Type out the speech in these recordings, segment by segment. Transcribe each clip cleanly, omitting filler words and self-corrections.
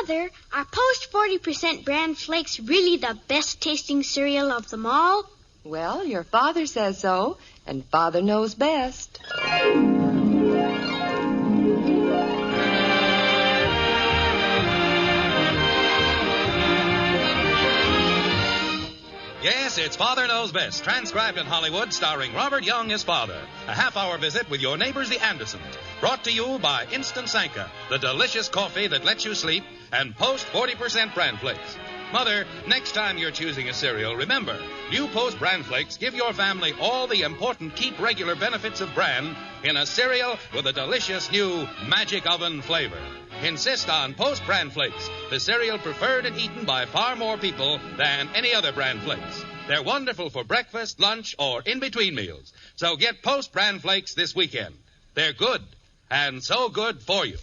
Mother, are Post 40% bran flakes really the best-tasting cereal of them all? Well, your father says so, and Father knows best. Yes, it's Father Knows Best, transcribed in Hollywood, starring Robert Young as Father. A half-hour visit with your neighbors, the Andersons. Brought to you by Instant Sanka, the delicious coffee that lets you sleep, and Post 40% Bran Flakes. Mother, next time you're choosing a cereal, remember, new Post Bran Flakes give your family all the important keep regular benefits of bran in a cereal with a delicious new Magic Oven flavor. Insist on Post Bran Flakes, the cereal preferred and eaten by far more people than any other Bran Flakes. They're wonderful for breakfast, lunch, or in-between meals. So get Post Bran Flakes this weekend. They're good, and so good for you.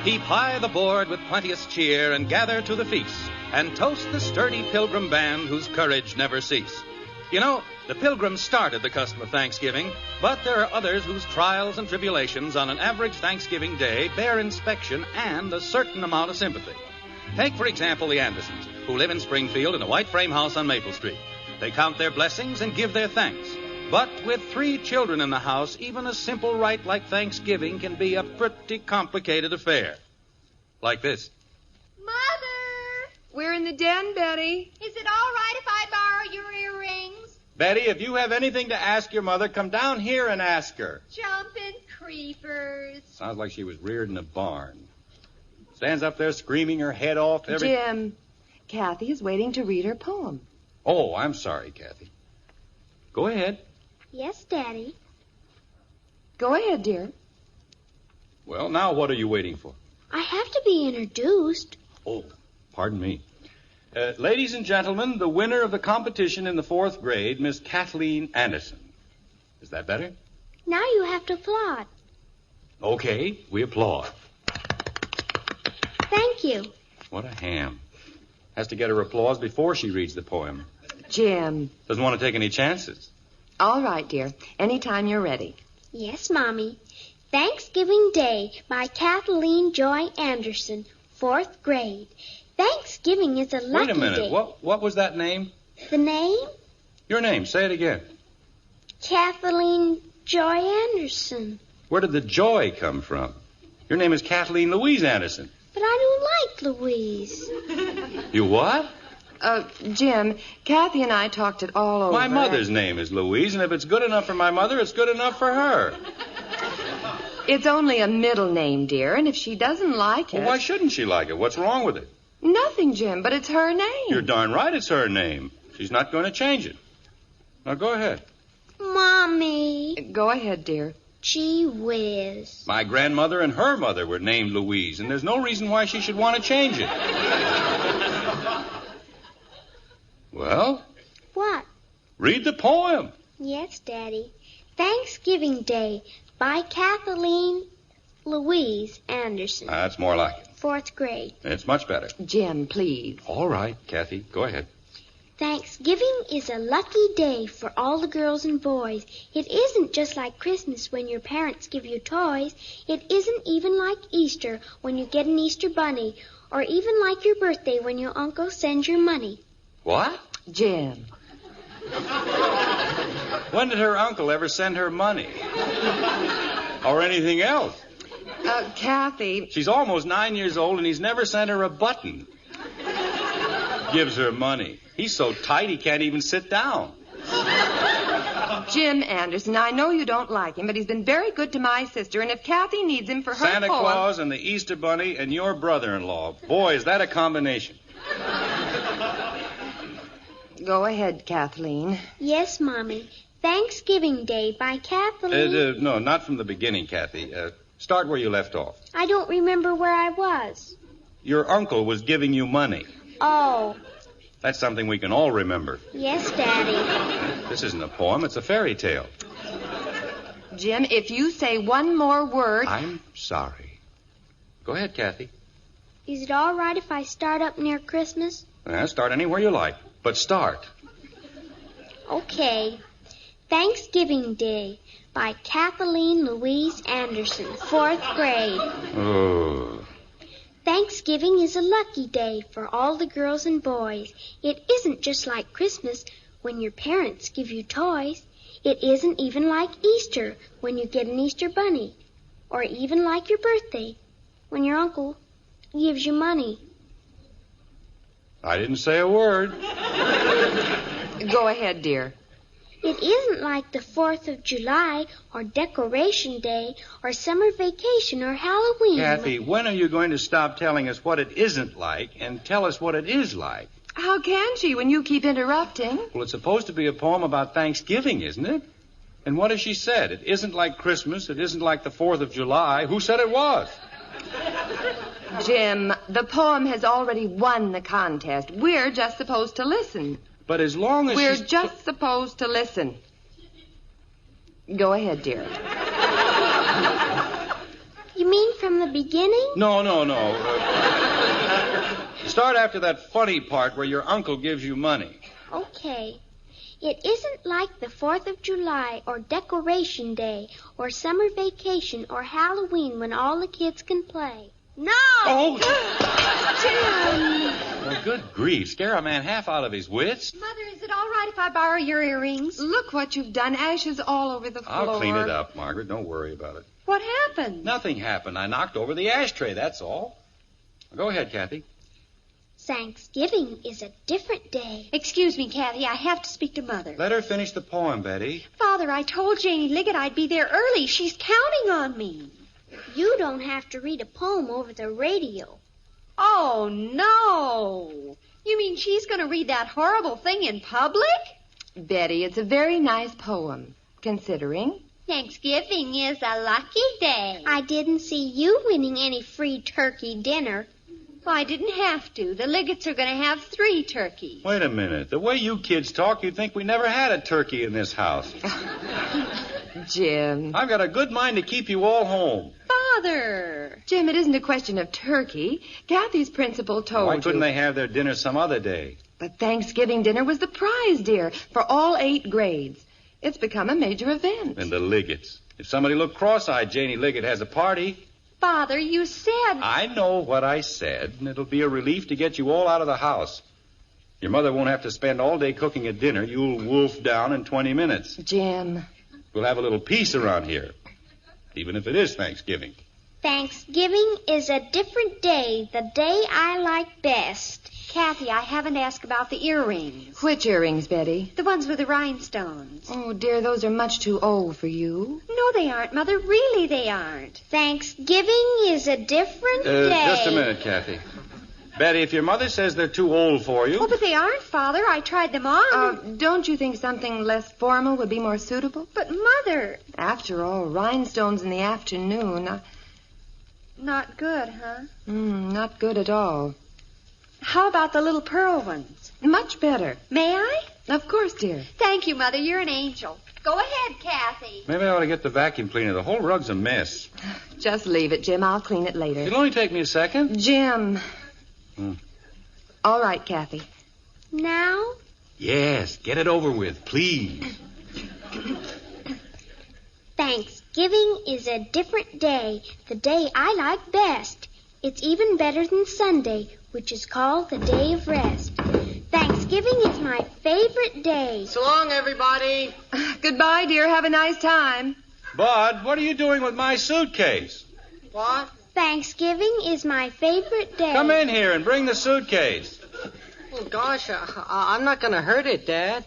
Heap high the board with plenteous cheer and gather to the feast and toast the sturdy pilgrim band whose courage never cease. You know, the Pilgrims started the custom of Thanksgiving, but there are others whose trials and tribulations on an average Thanksgiving day bear inspection and a certain amount of sympathy. Take, for example, the Andersons, who live in Springfield in a white frame house on Maple Street. They count their blessings and give their thanks. But with 3 children in the house, even a simple rite like Thanksgiving can be a pretty complicated affair. Like this. Mother! We're in the den, Betty. Is it all right if I borrow your earrings? Betty, if you have anything to ask your mother, come down here and ask her. Jumping creepers. Sounds like she was reared in a barn. Stands up there screaming her head off. Jim, Kathy is waiting to read her poem. Oh, I'm sorry, Kathy. Go ahead. Yes, Daddy. Go ahead, dear. Well, now what are you waiting for? I have to be introduced. Oh, pardon me. Ladies and gentlemen, the winner of the competition in the 4th grade, Miss Kathleen Anderson. Is that better? Now you have to applaud. Okay, we applaud. Thank you. What a ham. Has to get her applause before she reads the poem. Jim. Doesn't want to take any chances. All right, dear. Anytime you're ready. Yes, Mommy. Thanksgiving Day by Kathleen Joy Anderson, 4th grade. Thanksgiving is a lucky day. Wait a minute. What was that name? The name? Your name. Say it again. Kathleen Joy Anderson. Where did the joy come from? Your name is Kathleen Louise Anderson. But I don't like Louise. You what? Jim, Kathy and I talked it all over. My mother's name is Louise, and if it's good enough for my mother, it's good enough for her. It's only a middle name, dear, and if she doesn't like it... Well, why shouldn't she like it? What's wrong with it? Nothing, Jim, but it's her name. You're darn right it's her name. She's not going to change it. Now, go ahead. Mommy. Go ahead, dear. Gee whiz. My grandmother and her mother were named Louise, and there's no reason why she should want to change it. Well? What? Read the poem. Yes, Daddy. Thanksgiving Day by Kathleen Louise Anderson. That's more like it. 4th grade. It's much better. Jim, please. All right, Kathy, go ahead. Thanksgiving is a lucky day for all the girls and boys. It isn't just like Christmas when your parents give you toys. It isn't even like Easter when you get an Easter bunny, or even like your birthday when your uncle sends your money. What? Jim. When did her uncle ever send her money? Or anything else? Kathy. She's almost 9 years old, and he's never sent her a button. Gives her money. He's so tight he can't even sit down. Jim Anderson, I know you don't like him, but he's been very good to my sister, and if Kathy needs him for her Santa poem... Claus and the Easter Bunny and your brother-in-law. Boy, is that a combination. Go ahead, Kathleen. Yes, Mommy. Thanksgiving Day by Kathleen... No, not from the beginning, Kathy. Start where you left off. I don't remember where I was. Your uncle was giving you money. Oh. That's something we can all remember. Yes, Daddy. This isn't a poem, it's a fairy tale. Jim, if you say one more word... I'm sorry. Go ahead, Kathy. Is it all right if I start up near Christmas? Start anywhere you like, but start. Okay. Thanksgiving Day by Kathleen Louise Anderson, 4th grade. Oh. Thanksgiving is a lucky day for all the girls and boys. It isn't just like Christmas when your parents give you toys. It isn't even like Easter when you get an Easter bunny. Or even like your birthday when your uncle gives you money. I didn't say a word. Go ahead, dear. It isn't like the 4th of July or Decoration Day or summer vacation or Halloween. Kathy, when are you going to stop telling us what it isn't like and tell us what it is like? How can she when you keep interrupting? Well, it's supposed to be a poem about Thanksgiving, isn't it? And what has she said? It isn't like Christmas. It isn't like the 4th of July. Who said it was? Jim, the poem has already won the contest. We're just supposed to listen. But as long as We're just supposed to listen. Go ahead, dear. You mean from the beginning? No. Start after that funny part where your uncle gives you money. Okay. It isn't like the 4th of July or Decoration Day or summer vacation or Halloween when all the kids can play. No! Oh! Jim! Well, good grief. Scare a man half out of his wits. Mother, is it all right if I borrow your earrings? Look what you've done. Ashes all over the floor. I'll clean it up, Margaret. Don't worry about it. What happened? Nothing happened. I knocked over the ashtray, that's all. Go ahead, Kathy. Thanksgiving is a different day. Excuse me, Kathy. I have to speak to Mother. Let her finish the poem, Betty. Father, I told Janie Liggett I'd be there early. She's counting on me. You don't have to read a poem over the radio. Oh, no. You mean she's going to read that horrible thing in public? Betty, it's a very nice poem, considering. Thanksgiving is a lucky day. I didn't see you winning any free turkey dinner. Well, I didn't have to. The Liggets are going to have 3 turkeys. Wait a minute. The way you kids talk, you'd think we never had a turkey in this house. Jim. I've got a good mind to keep you all home. Father. Jim, it isn't a question of turkey. Kathy's principal told Why you. couldn't they have their dinner some other day? But Thanksgiving dinner was the prize, dear, for all 8 grades. It's become a major event. And the Liggets. If somebody looked cross-eyed, Janie Liggett has a party. Father, you said... I know what I said, and it'll be a relief to get you all out of the house. Your mother won't have to spend all day cooking a dinner. You'll wolf down in 20 minutes. Jim. We'll have a little peace around here, even if it is Thanksgiving. Thanksgiving is a different day, the day I like best. Kathy, I haven't asked about the earrings. Which earrings, Betty? The ones with the rhinestones. Oh, dear, those are much too old for you. No, they aren't, Mother. Really, they aren't. Thanksgiving is a different day. Just a minute, Kathy. Betty, if your mother says they're too old for you... Oh, but they aren't, Father. I tried them on. Don't you think something less formal would be more suitable? But, Mother... After all, rhinestones in the afternoon... Not good, huh? Not good at all. How about the little pearl ones? Much better. May I? Of course, dear. Thank you, Mother. You're an angel. Go ahead, Kathy. Maybe I ought to get the vacuum cleaner. The whole rug's a mess. Just leave it, Jim. I'll clean it later. It'll only take me a second. Jim. All right, Kathy. Now? Yes, get it over with, please. Thanksgiving is a different day, the day I like best. It's even better than Sunday, which is called the day of rest. Thanksgiving is my favorite day. So long, everybody. Goodbye, dear. Have a nice time. Bud, what are you doing with my suitcase? What? Thanksgiving is my favorite day. Come in here and bring the suitcase. Oh, gosh, I'm not going to hurt it, Dad.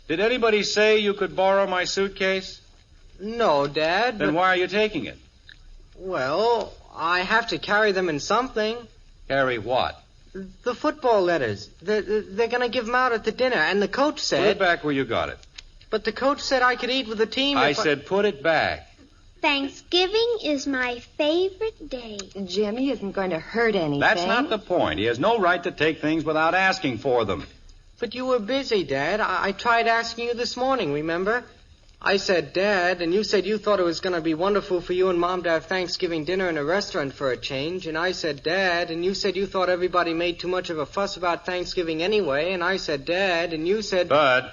Did anybody say you could borrow my suitcase? No, Dad. Then why are you taking it? Well, I have to carry them in something. Carry what? The football letters. They're going to give them out at the dinner, and the coach Put said... it back where you got it. But the coach said I could eat with the team I if said put it back. Thanksgiving is my favorite day. Jimmy isn't going to hurt anything. That's not the point. He has no right to take things without asking for them. But you were busy, Dad. I tried asking you this morning, remember? I said, Dad, and you said you thought it was going to be wonderful for you and Mom to have Thanksgiving dinner in a restaurant for a change. And I said, Dad, and you said you thought everybody made too much of a fuss about Thanksgiving anyway. And I said, Dad, and you said... Bud.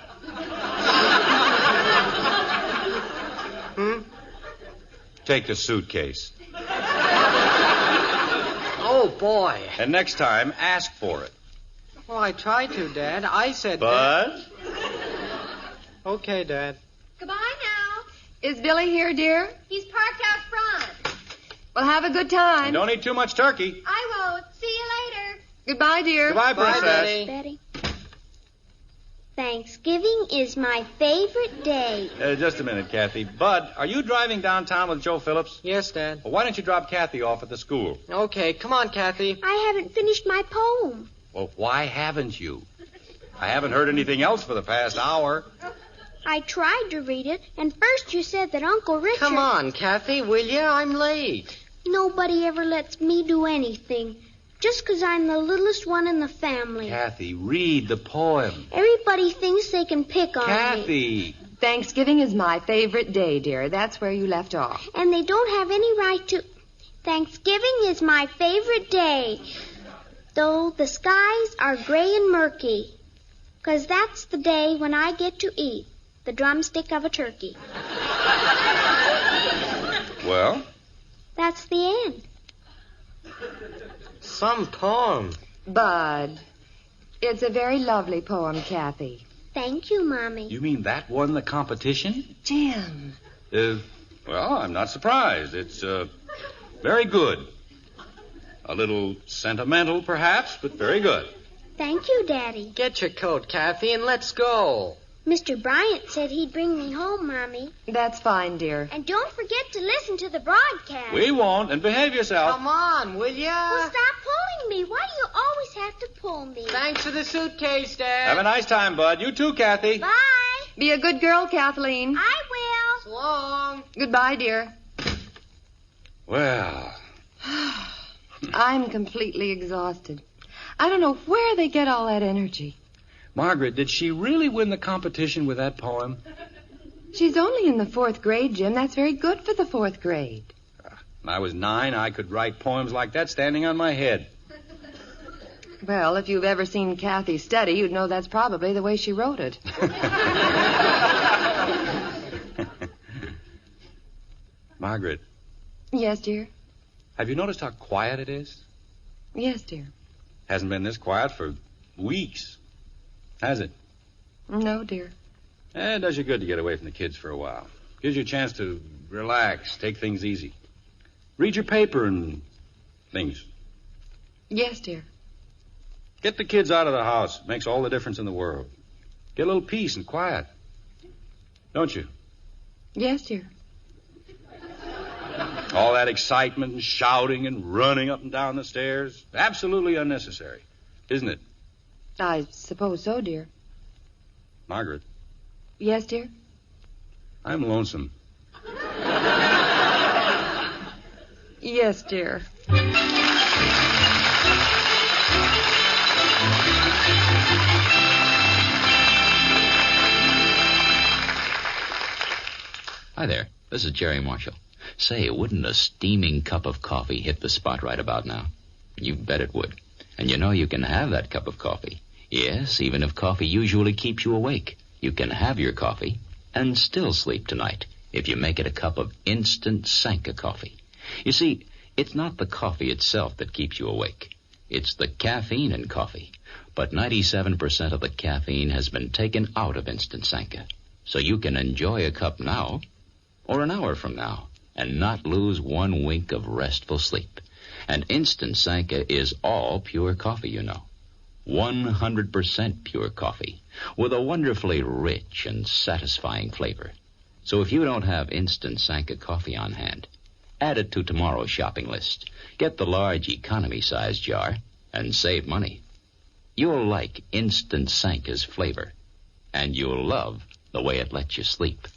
take the suitcase. Oh, boy. And next time, ask for it. Well, I tried to, Dad. I said... Bud? Okay, Dad. Goodbye now. Is Billy here, dear? He's parked out front. Well, have a good time. And don't eat too much turkey. I won't. See you later. Goodbye, dear. Goodbye, Bye, Princess. Betty. Betty. Thanksgiving is my favorite day. Just a minute, Kathy. Bud, are you driving downtown with Joe Phillips? Yes, Dad. Well, why don't you drop Kathy off at the school? Okay, come on, Kathy. I haven't finished my poem. Well, why haven't you? I haven't heard anything else for the past hour. I tried to read it, and first you said that Uncle Richard... Come on, Kathy, will you? I'm late. Nobody ever lets me do anything, just 'cause I'm the littlest one in the family. Kathy, read the poem. Everybody thinks they can pick on me. Kathy. Thanksgiving is my favorite day, dear. That's where you left off. And they don't have any right to... Thanksgiving is my favorite day, though the skies are gray and murky, 'cause that's the day when I get to eat the drumstick of a turkey. Well? That's the end. Some poem. Bud, it's a very lovely poem, Kathy. Thank you, Mommy. You mean that won the competition? Jim. Well, I'm not surprised. It's, very good. A little sentimental, perhaps, but very good. Thank you, Daddy. Get your coat, Kathy, and let's go. Mr. Bryant said he'd bring me home, Mommy. That's fine, dear. And don't forget to listen to the broadcast. We won't, and behave yourself. Come on, will ya? Well, stop pulling me. Why do you always have to pull me? Thanks for the suitcase, Dad. Have a nice time, Bud. You too, Kathy. Bye. Be a good girl, Kathleen. I will. So long. Goodbye, dear. Well, I'm completely exhausted. I don't know where they get all that energy. Margaret, did she really win the competition with that poem? She's only in the 4th grade, Jim. That's very good for the 4th grade. When I was 9, I could write poems like that standing on my head. Well, if you've ever seen Kathy study, you'd know that's probably the way she wrote it. Margaret, Yes, dear. have you noticed how quiet it is? Yes, dear. Hasn't been this quiet for weeks, has it? No, dear. It does you good to get away from the kids for a while. Gives you a chance to relax, take things easy. Read your paper and things. Yes, dear. Get the kids out of the house. It makes all the difference in the world. Get a little peace and quiet. Don't you? Yes, dear. All that excitement and shouting and running up and down the stairs. Absolutely unnecessary, isn't it? I suppose so, dear. Margaret, Yes, dear? I'm lonesome. Yes, dear. Hi there. This is Jerry Marshall. Say, wouldn't a steaming cup of coffee hit the spot right about now? You bet it would. And you know you can have that cup of coffee. Yes, even if coffee usually keeps you awake. You can have your coffee and still sleep tonight if you make it a cup of instant Sanka coffee. You see, it's not the coffee itself that keeps you awake. It's the caffeine in coffee. But 97% of the caffeine has been taken out of instant Sanka. So you can enjoy a cup now or an hour from now and not lose one wink of restful sleep. And instant Sanka is all pure coffee, you know. 100% pure coffee with a wonderfully rich and satisfying flavor. So if you don't have instant Sanka coffee on hand, add it to tomorrow's shopping list. Get the large economy-sized jar and save money. You'll like instant Sanka's flavor, and you'll love the way it lets you sleep.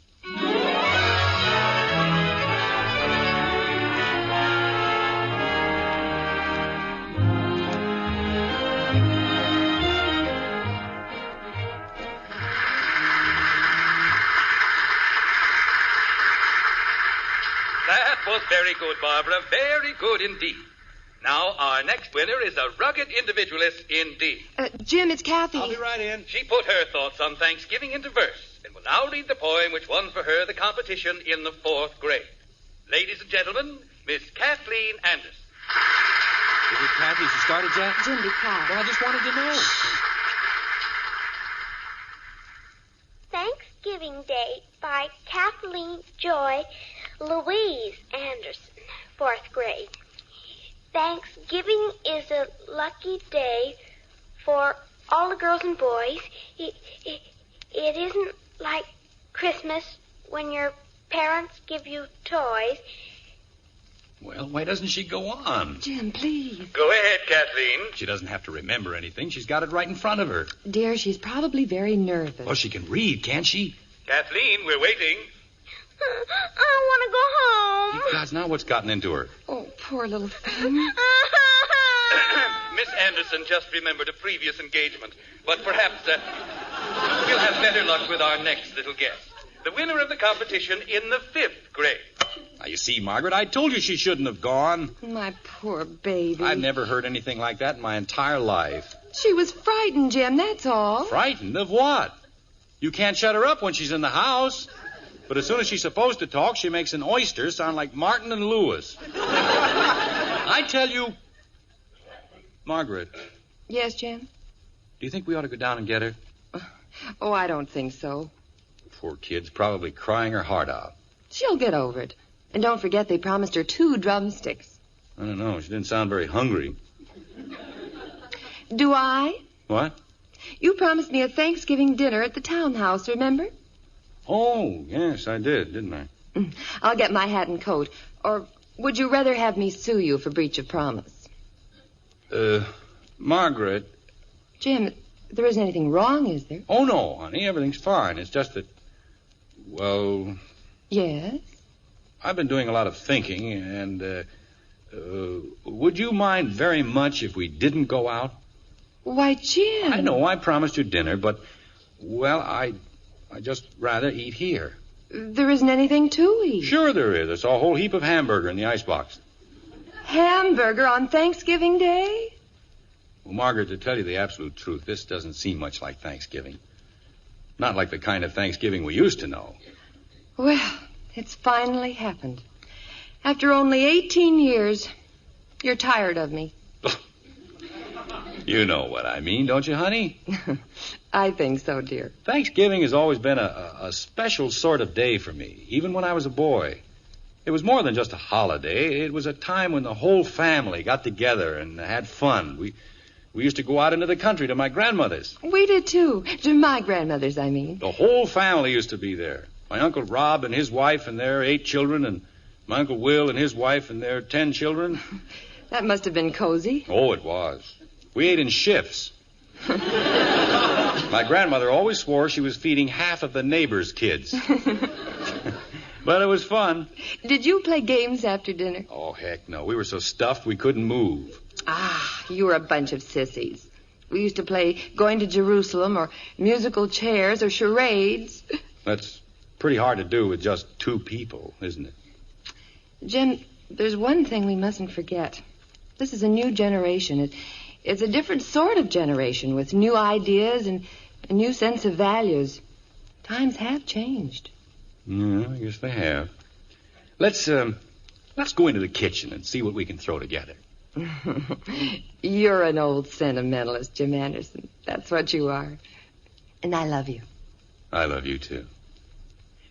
That was very good, Barbara. Very good indeed. Now, our next winner is a rugged individualist indeed. Jim, it's Kathy. I'll be right in. She put her thoughts on Thanksgiving into verse and will now read the poem which won for her the competition in the 4th grade. Ladies and gentlemen, Miss Kathleen Anderson. Is it Kathy? She started yet? Jim, be quiet. Well, I just wanted to know. Thanksgiving Day by Kathleen Joy Louise Anderson, 4th grade. Thanksgiving is a lucky day for all the girls and boys. It isn't like Christmas when your parents give you toys. Well, why doesn't she go on? Jim, please. Go ahead, Kathleen. She doesn't have to remember anything. She's got it right in front of her. Dear, she's probably very nervous. Well, she can read, can't she? Kathleen, we're waiting. I want to go home. Good gods, now what's gotten into her? Oh, poor little thing. Miss Anderson just remembered a previous engagement, but perhaps we'll have better luck with our next little guest. The winner of the competition in the 5th grade. Now, you see, Margaret, I told you she shouldn't have gone. My poor baby. I've never heard anything like that in my entire life. She was frightened, Jim, that's all. Frightened of what? You can't shut her up when she's in the house. But as soon as she's supposed to talk, she makes an oyster sound like Martin and Lewis. I tell you, Margaret, Yes, Jim? do you think we ought to go down and get her? Oh, I don't think so. Poor kid's probably crying her heart out. She'll get over it. And don't forget they promised her 2 drumsticks. I don't know. She didn't sound very hungry. Do I? What? You promised me a Thanksgiving dinner at the townhouse, remember? Oh, yes, I did, didn't I? I'll get my hat and coat. Or would you rather have me sue you for breach of promise? Margaret. Jim, there isn't anything wrong, is there? Oh, no, honey, everything's fine. It's just that, well, Yes? I've been doing a lot of thinking, and, would you mind very much if we didn't go out? Why, Jim. I know I promised you dinner, but, well, I just rather eat here. There isn't anything to eat. Sure there is. There's a whole heap of hamburger in the icebox. Hamburger on Thanksgiving Day? Well, Margaret, to tell you the absolute truth, this doesn't seem much like Thanksgiving. Not like the kind of Thanksgiving we used to know. Well, it's finally happened. After only 18 years, you're tired of me. You know what I mean, don't you, honey? I think so, dear. Thanksgiving has always been a special sort of day for me, even when I was a boy. It was more than just a holiday. It was a time when the whole family got together and had fun. We used to go out into the country to my grandmother's. We did, too. To my grandmother's, I mean. The whole family used to be there. My Uncle Rob and his wife and their 8 children, and my Uncle Will and his wife and their 10 children. That must have been cozy. Oh, it was. We ate in shifts. My grandmother always swore she was feeding half of the neighbors' kids. But it was fun. Did you play games after dinner? Oh, heck no. We were so stuffed we couldn't move. Ah, you were a bunch of sissies. We used to play Going to Jerusalem or musical chairs or charades. That's pretty hard to do with just 2 people, isn't it? Jim, there's one thing we mustn't forget. This is a new generation. It's a different sort of generation with new ideas and a new sense of values. Times have changed. Yeah, I guess they have. Let's go into the kitchen and see what we can throw together. You're an old sentimentalist, Jim Anderson. That's what you are. And I love you. I love you, too.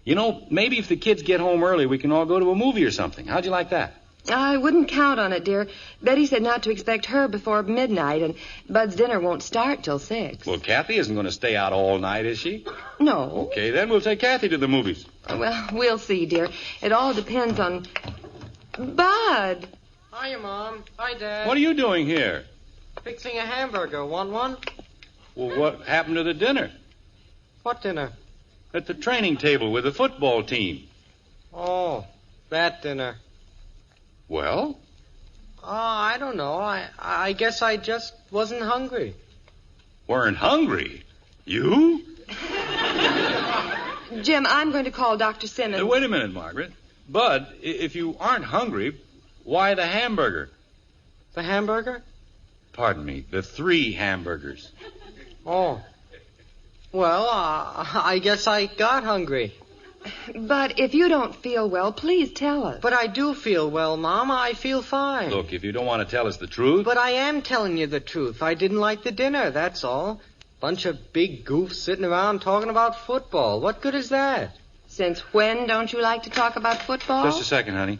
You know, maybe if the kids get home early, we can all go to a movie or something. How'd you like that? I wouldn't count on it, dear. Betty said not to expect her before midnight, and Bud's dinner won't start till 6. Well, Kathy isn't going to stay out all night, is she? No. Okay, then we'll take Kathy to the movies. Well, we'll see, dear. It all depends on... Bud! Hiya, Mom. Hi, Dad. What are you doing here? Fixing a hamburger. Want one? Well, what happened to the dinner? What dinner? At the training table with the football team. Oh, that dinner. Well? I don't know. I guess I just wasn't hungry. Weren't hungry? You? Jim, I'm going to call Dr. Simmons. Wait a minute, Margaret. Bud, if you aren't hungry, why the hamburger? The hamburger? Pardon me, the 3 hamburgers. Oh. Well, I guess I got hungry. But if you don't feel well, please tell us. But I do feel well, Mama. I feel fine. Look, if you don't want to tell us the truth... But I am telling you the truth. I didn't like the dinner, that's all. Bunch of big goofs sitting around talking about football. What good is that? Since when don't you like to talk about football? Just a second, honey.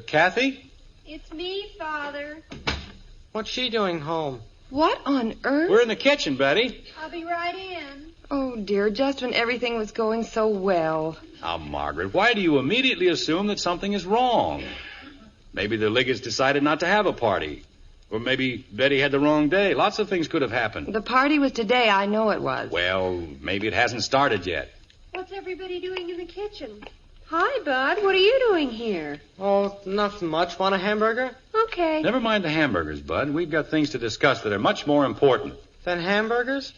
Kathy? It's me, Father. What's she doing home? What on earth? We're in the kitchen, Betty. I'll be right in. Oh, dear, just when everything was going so well. Now, Margaret, why do you immediately assume that something is wrong? Maybe the Liggetts decided not to have a party. Or maybe Betty had the wrong day. Lots of things could have happened. The party was today, I know it was. Well, maybe it hasn't started yet. What's everybody doing in the kitchen? Hi, Bud. What are you doing here? Oh, nothing much. Want a hamburger? Okay. Never mind the hamburgers, Bud. We've got things to discuss that are much more important. Then hamburgers?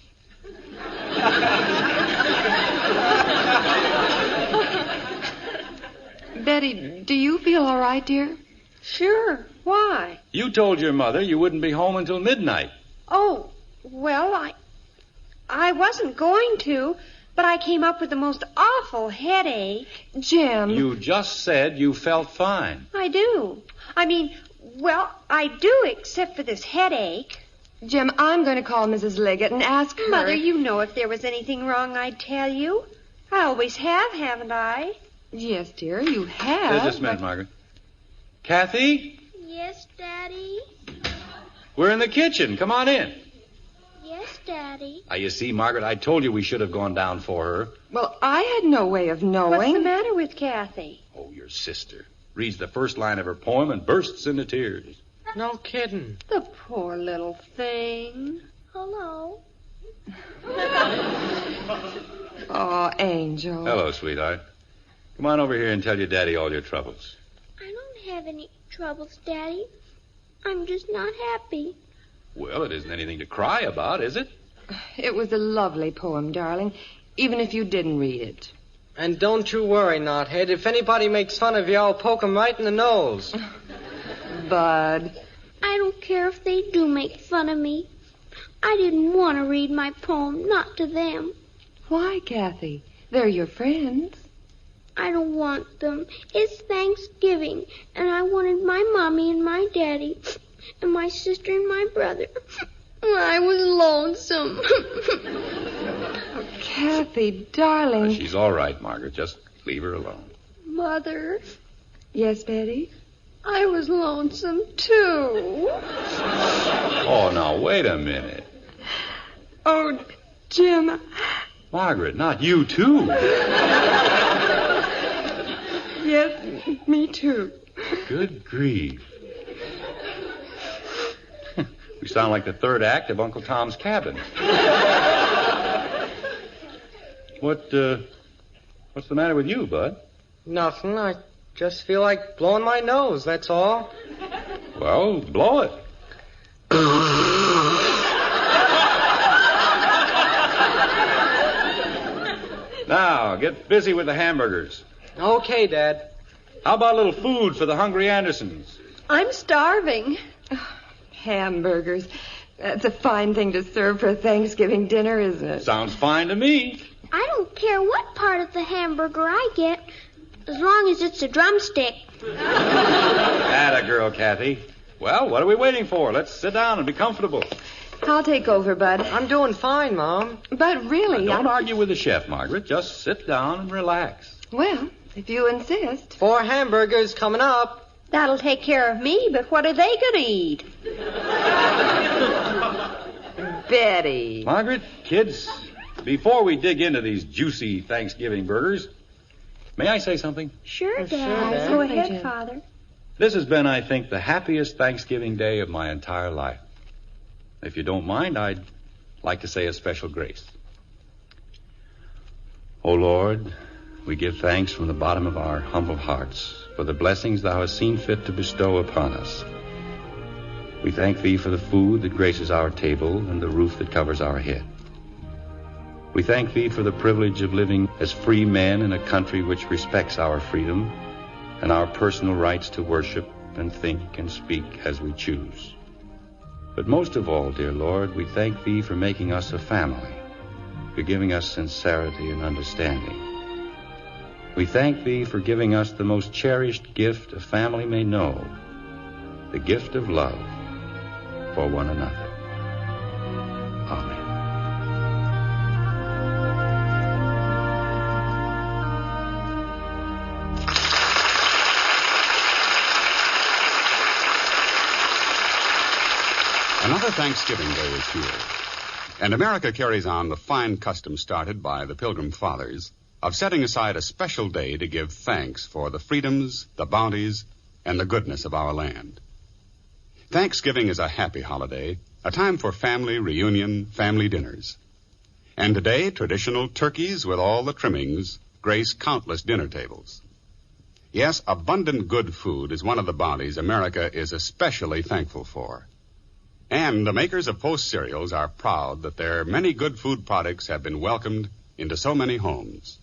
Betty, do you feel all right, dear? Sure. Why? You told your mother you wouldn't be home until midnight. Oh, well, I wasn't going to, but I came up with the most awful headache. Jim. You just said you felt fine. I do. I mean, well, I do, except for this headache. Jim, I'm going to call Mrs. Liggett and ask her... Mother, you know if there was anything wrong, I'd tell you. I always have, haven't I? Yes, dear, you have. Just a minute, Margaret. Kathy? Yes, Daddy? We're in the kitchen. Come on in. Yes, Daddy. Now, you see, Margaret, I told you we should have gone down for her. Well, I had no way of knowing. What's the matter with Kathy? Oh, your sister. Reads the first line of her poem and bursts into tears. No kidding. The poor little thing. Hello. Oh, Angel. Hello, sweetheart. Come on over here and tell your daddy all your troubles. I don't have any troubles, Daddy. I'm just not happy. Well, it isn't anything to cry about, is it? It was a lovely poem, darling, even if you didn't read it. And don't you worry, Knothead. If anybody makes fun of you, I'll poke 'em right in the nose. Bud. I don't care if they do make fun of me. I didn't want to read my poem, not to them. Why, Kathy? They're your friends. I don't want them. It's Thanksgiving, and I wanted my mommy and my daddy, and my sister and my brother. I was lonesome. Kathy, darling. She's all right, Margaret. Just leave her alone. Mother, Yes, Betty? I was lonesome, too. Oh, now, wait a minute. Oh, Jim. Margaret, not you, too. Yes, me too. Good grief. We sound like the third act of Uncle Tom's Cabin. What's the matter with you, Bud? Nothing. I just feel like blowing my nose, that's all. Well, blow it. Now, get busy with the hamburgers. Okay, Dad. How about a little food for the hungry Andersons? I'm starving. Hamburgers. That's a fine thing to serve for a Thanksgiving dinner, isn't it? Sounds fine to me. I don't care what part of the hamburger I get, as long as it's a drumstick. Atta girl, Kathy. Well, what are we waiting for? Let's sit down and be comfortable. I'll take over, Bud. I'm doing fine, Mom. But really, Now, don't argue with the chef, Margaret. Just sit down and relax. Well, if you insist. 4 hamburgers coming up. That'll take care of me, but what are they going to eat? Betty. Margaret, kids, before we dig into these juicy Thanksgiving burgers, may I say something? Sure, Dad. Dad. Go Certainly, ahead, Jim. Father. This has been, I think, the happiest Thanksgiving day of my entire life. If you don't mind, I'd like to say a special grace. O Lord, we give thanks from the bottom of our humble hearts for the blessings thou hast seen fit to bestow upon us. We thank thee for the food that graces our table and the roof that covers our head. We thank thee for the privilege of living as free men in a country which respects our freedom and our personal rights to worship and think and speak as we choose. But most of all, dear Lord, we thank thee for making us a family, for giving us sincerity and understanding. We thank thee for giving us the most cherished gift a family may know, the gift of love for one another. Amen. Another Thanksgiving Day is here, and America carries on the fine custom started by the Pilgrim Fathers of setting aside a special day to give thanks for the freedoms, the bounties, and the goodness of our land. Thanksgiving is a happy holiday, a time for family reunion, family dinners. And today, traditional turkeys with all the trimmings grace countless dinner tables. Yes, abundant good food is one of the bounties America is especially thankful for. And the makers of Post cereals are proud that their many good food products have been welcomed into so many homes.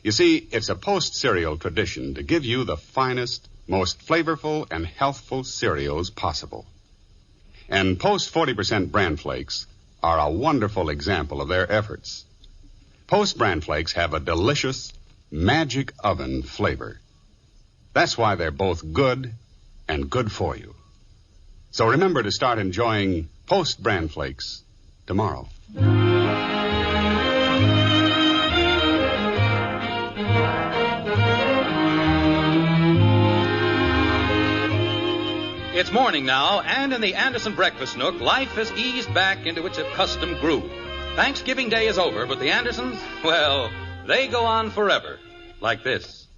You see, it's a Post cereal tradition to give you the finest, most flavorful and healthful cereals possible. And Post 40% bran flakes are a wonderful example of their efforts. Post bran flakes have a delicious, magic oven flavor. That's why they're both good and good for you. So remember to start enjoying Post bran flakes tomorrow. It's morning now, and in the Anderson breakfast nook, life has eased back into its accustomed groove. Thanksgiving Day is over, but the Andersons, well, they go on forever. Like this.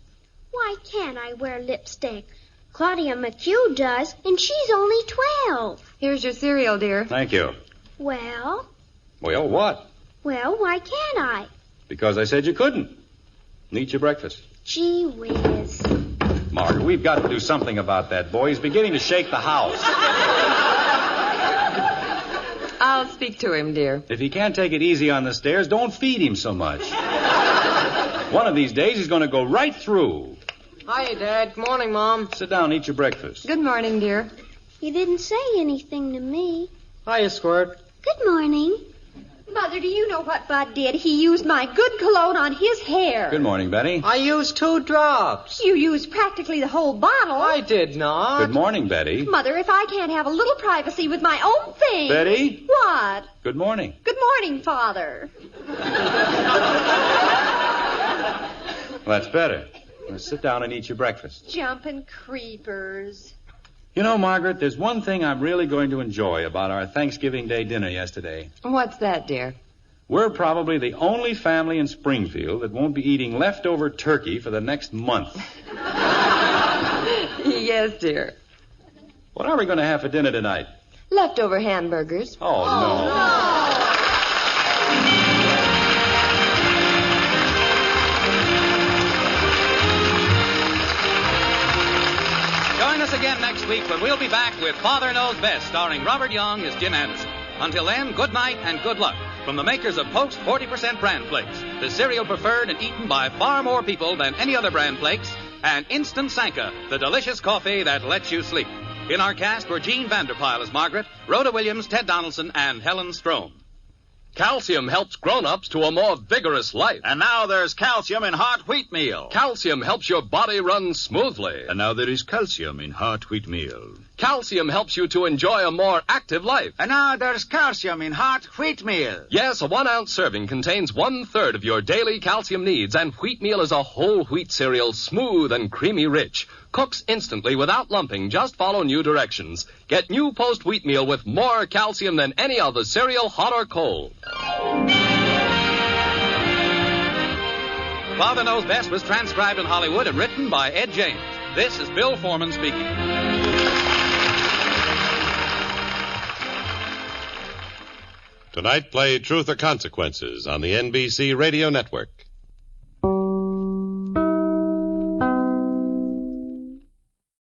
Why can't I wear lipstick? Claudia McHugh does, and she's only 12. Here's your cereal, dear. Thank you. Well, Well, what? why can't I? Because I said you couldn't. Eat your breakfast. Gee whiz. Margaret, we've got to do something about that boy. He's beginning to shake the house. I'll speak to him, dear. If he can't take it easy on the stairs, don't feed him so much. One of these days, he's going to go right through. Hiya, Dad. Good morning, Mom. Sit down and eat your breakfast. Good morning, dear. You didn't say anything to me. Hiya, Squirt. Good morning. Mother, do you know what Bud did? He used my good cologne on his hair. Good morning, Betty. I used 2 drops. You used practically the whole bottle. I did not. Good morning, Betty. Mother, if I can't have a little privacy with my own thing. Betty? What? Good morning. Good morning, Father. Well, that's better. Now sit down and eat your breakfast. Jumping creepers. You know, Margaret, there's one thing I'm really going to enjoy about our Thanksgiving Day dinner yesterday. What's that, dear? We're probably the only family in Springfield that won't be eating leftover turkey for the next month. Yes, dear. What are we going to have for dinner tonight? Leftover hamburgers. Oh, no. Join us again next week when we'll be back with Father Knows Best, starring Robert Young as Jim Anderson. Until then, good night and good luck from the makers of Post 40% bran flakes, the cereal preferred and eaten by far more people than any other bran flakes, and Instant Sanka, the delicious coffee that lets you sleep. In our cast were Gene Vanderpyle as Margaret, Rhoda Williams, Ted Donaldson, and Helen Strome. Calcium helps grown-ups to a more vigorous life. And now there's calcium in hot wheat meal. Calcium helps your body run smoothly. And now there is calcium in hot wheat meal. Calcium helps you to enjoy a more active life. And now there's calcium in hot wheat meal. Yes, a 1-ounce serving contains 1/3 of your daily calcium needs, and wheat meal is a whole wheat cereal, smooth and creamy rich. Cooks instantly without lumping. Just follow new directions. Get new Post wheat meal with more calcium than any other cereal, hot or cold. Father Knows Best was transcribed in Hollywood and written by Ed James. This is Bill Foreman speaking. Tonight, play Truth or Consequences on the NBC Radio Network.